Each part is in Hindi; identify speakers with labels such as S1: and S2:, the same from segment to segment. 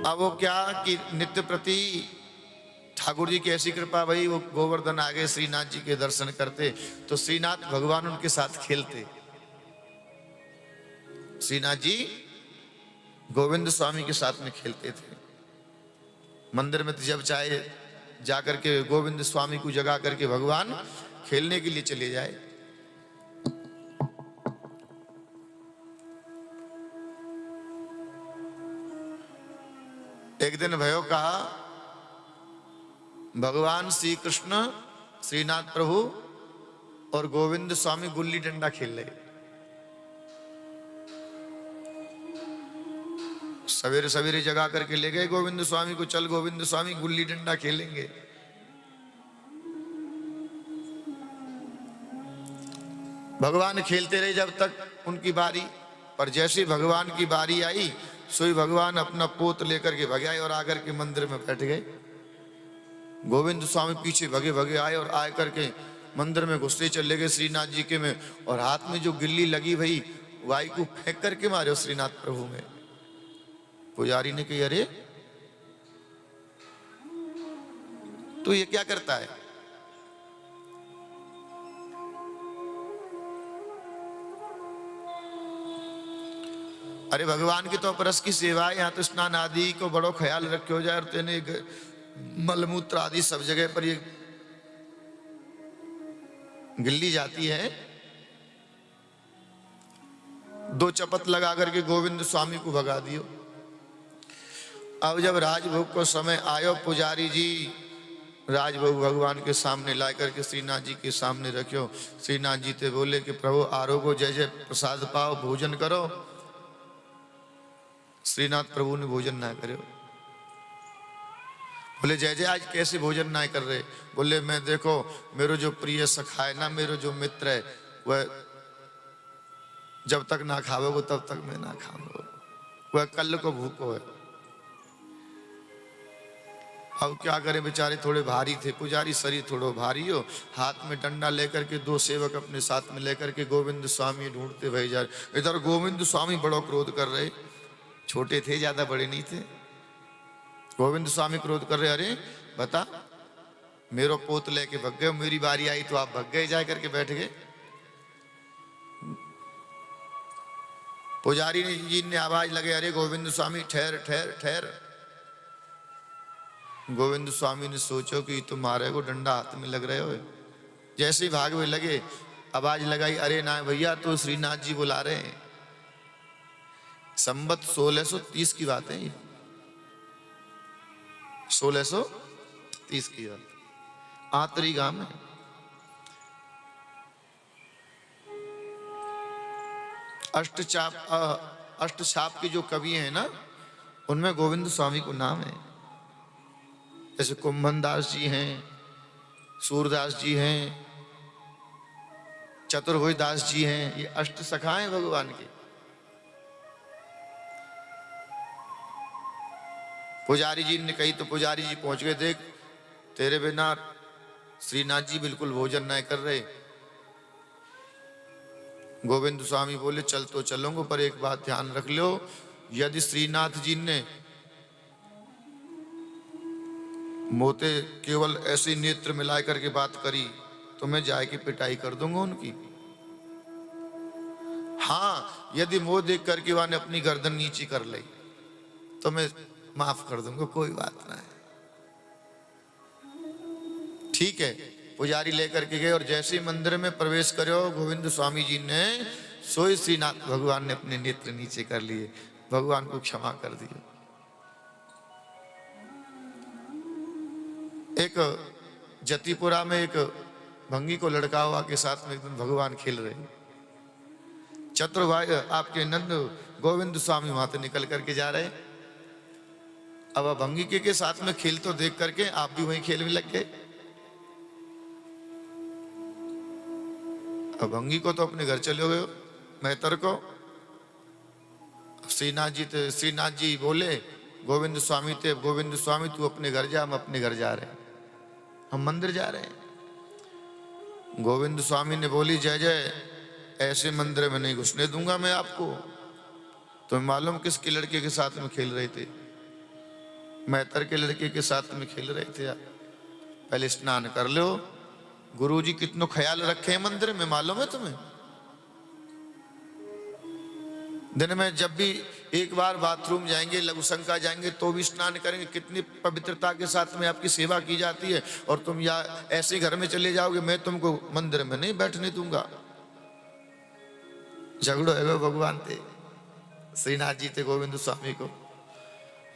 S1: अब वो क्या कि नित्य प्रति ठाकुर जी की ऐसी कृपा भाई, वो गोवर्धन आगे श्रीनाथ जी के दर्शन करते तो श्रीनाथ भगवान उनके साथ खेलते। श्रीनाथ जी गोविंद स्वामी के साथ में खेलते थे मंदिर में। जब चाहे जाकर के गोविंद स्वामी को जगा करके भगवान खेलने के लिए चले जाए। एक दिन भयो कहा, भगवान श्री कृष्ण श्रीनाथ प्रभु और गोविंद स्वामी गुल्ली डंडा खेल रहे। सवेरे सवेरे जगा करके ले गए गोविंद स्वामी को, चल गोविंद स्वामी गुल्ली डंडा खेलेंगे। भगवान खेलते रहे जब तक उनकी बारी, पर जैसे भगवान की बारी आई सोई भगवान अपना पोत लेकर के भगे आए और आकर के मंदिर में बैठ गए। गोविंद स्वामी पीछे भगे भगे आए और आए करके मंदिर में घुसते चले गए श्रीनाथ जी के में, और हाथ में जो गिल्ली लगी भई वाई को फेंक करके मारे श्रीनाथ प्रभु में। पुजारी ने कही, अरे तो ये क्या करता है? अरे भगवान की तो अपरस की सेवा है, यहाँ तो स्नान आदि को बड़ो ख्याल रखे जाए, और तेने मलमूत्र आदि सब जगह पर ये गिल्ली जाती है। दो चपत लगा करके गोविंद स्वामी को भगा दियो। अब जब राजभोग को समय आयो, पुजारी जी राजभोग भगवान के सामने ला करके श्रीनाथ जी के सामने रखियो। श्रीनाथ जी ते बोले कि प्रभु आरोगो, जय जय प्रसाद पाओ, भोजन करो। श्रीनाथ प्रभु ने भोजन ना करे। बोले जय जय आज कैसे भोजन ना कर रहे? बोले मैं देखो मेरो जो प्रिय सखा है ना, मेरो जो मित्र है, वह जब तक ना खाओगे तब तक मैं ना खाऊंगा, वह कल को भूखो है। अब क्या करें बेचारे, थोड़े भारी थे पुजारी, शरीर थोड़ा भारी हो, हाथ में डंडा लेकर के दो सेवक अपने साथ में लेकर के गोविंद स्वामी ढूंढते भाई जा रहे। इधर गोविंद स्वामी बड़ो क्रोध कर रहे, छोटे थे ज्यादा बड़े नहीं थे। गोविंद स्वामी क्रोध कर रहे, अरे बता मेरो पोत लेके भग गए, मेरी बारी आई तो आप भग गए, जा करके बैठ गए। पुजारी जी ने आवाज लगे, अरे गोविंद स्वामी ठहर ठहर ठहर। गोविंद स्वामी ने सोचो कि तुम्हारे को डंडा हाथ में लग रहे हो। जैसे ही भागने लगे आवाज लगाई, अरे ना भैया तो श्रीनाथ जी बुला रहे हैं। संबत 1630 की बात है ये, 1630 की बात। आतरी गांव में अष्टचाप के जो कवि हैं ना, उनमें गोविंद स्वामी को नाम है। जैसे कुंभन दास जी हैं, सूरदास जी हैं, चतुर्भुज दास जी हैं, ये अष्ट सखा हैं भगवान के। पुजारी जी ने कही तो पुजारी जी पहुंच गए, देख तेरे बिना श्रीनाथ जी बिल्कुल भोजन नहीं कर रहे। गोविंद स्वामी बोले चल तो चलूंगा, पर एक बात ध्यान रख लो, यदि श्रीनाथ जी ने मोते केवल ऐसी नेत्र मिला करके बात करी तो मैं जाए की पिटाई कर दूंगा उनकी। हाँ यदि मोह देख करके वहां ने अपनी गर्दन नीची कर ली तो मैं माफ कर दूंगा, कोई बात ना है। ठीक है, पुजारी लेकर के गए और जैसे ही मंदिर में प्रवेश करो गोविंद स्वामी जी ने, सोई श्रीनाथ भगवान ने अपने नेत्र नीचे कर लिए, भगवान को क्षमा कर दिया। एक जतिपुरा में एक भंगी को लड़का हुआ के साथ में एकदम भगवान खेल रहे। चतुर्भाई आपके नंद गोविंद स्वामी वहां से निकल करके जा रहे। अब भंगी के साथ में खेल तो देख करके आप भी वहीं खेल में लग गए। अब भंगी को तो अपने घर चले गए, मेहतर को श्रीनाथ जी बोले गोविंद स्वामी थे, गोविंद स्वामी तू अपने घर जा, हम अपने घर जा रहे हैं, हम मंदिर जा रहे हैं। गोविंद स्वामी ने बोली जय जय, ऐसे मंदिर में नहीं घुसने दूंगा मैं आपको। तो मालूम किसके लड़के के साथ में खेल रहे थे? मैतर के लड़के के साथ में खेल रहे थे आप। पहले स्नान कर लो, गुरुजी कितनो ख्याल रखे हैं मंदिर में, मालूम है तुम्हें? दिन में जब भी एक बार बाथरूम जाएंगे, लघु शंका जाएंगे तो भी स्नान करेंगे। कितनी पवित्रता के साथ में आपकी सेवा की जाती है। और तुम या ऐसे घर में चले जाओगे, मैं तुमको मंदिर में नहीं बैठने दूंगा। झगड़ो है भगवान थे, श्रीनाथ जी थे गोविंद स्वामी को।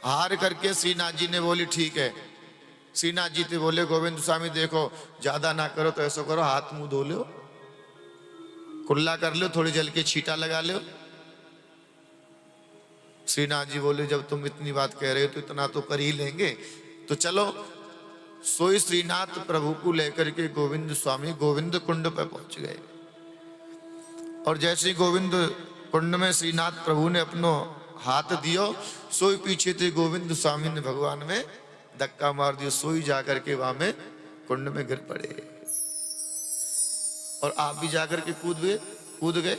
S1: हार करके श्रीनाथ जी ने बोली ठीक है। श्रीनाथ जी थे बोले गोविंद स्वामी देखो ज्यादा ना करो तो ऐसा करो, हाथ मुंह धो लो, कुल्ला कर लो, थोड़ी जल के छींटा लगा लो। श्रीनाथ जी बोले जब तुम इतनी बात कह रहे हो तो इतना तो कर ही लेंगे। तो चलो, सोई श्रीनाथ प्रभु को लेकर के गोविंद स्वामी गोविंद कुंड पर पहुंच गए। और जैसे ही गोविंद कुंड में श्रीनाथ प्रभु ने अपनो हाथ दियो, सोई पीछे थे गोविंद स्वामी ने भगवान में धक्का मार दिया। सोई जाकर के वहां में कुंड में गिर पड़े। और आप भी जाकर के कूद गए।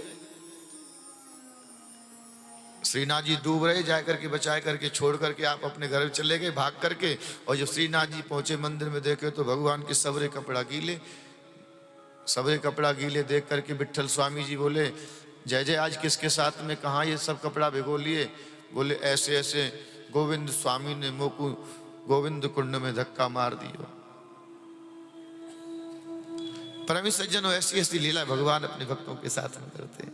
S1: श्रीनाथ जी डूब रहे, जाकर के बचा करके छोड़ करके आप अपने घर चले गए भाग करके। और जब श्रीनाथ जी पहुंचे मंदिर में देखे तो भगवान के सबरे कपड़ा गीले देख करके विट्ठल स्वामी जी बोले जय जय आज किसके साथ में कहाँ ये सब कपड़ा भिगो लिए? बोले ऐसे ऐसे गोविंद स्वामी ने मोकू गोविंद कुंड में धक्का मार दियो। परम सज्जनों, ऐसी ऐसी लीला भगवान अपने भक्तों के साथ में करते हैं।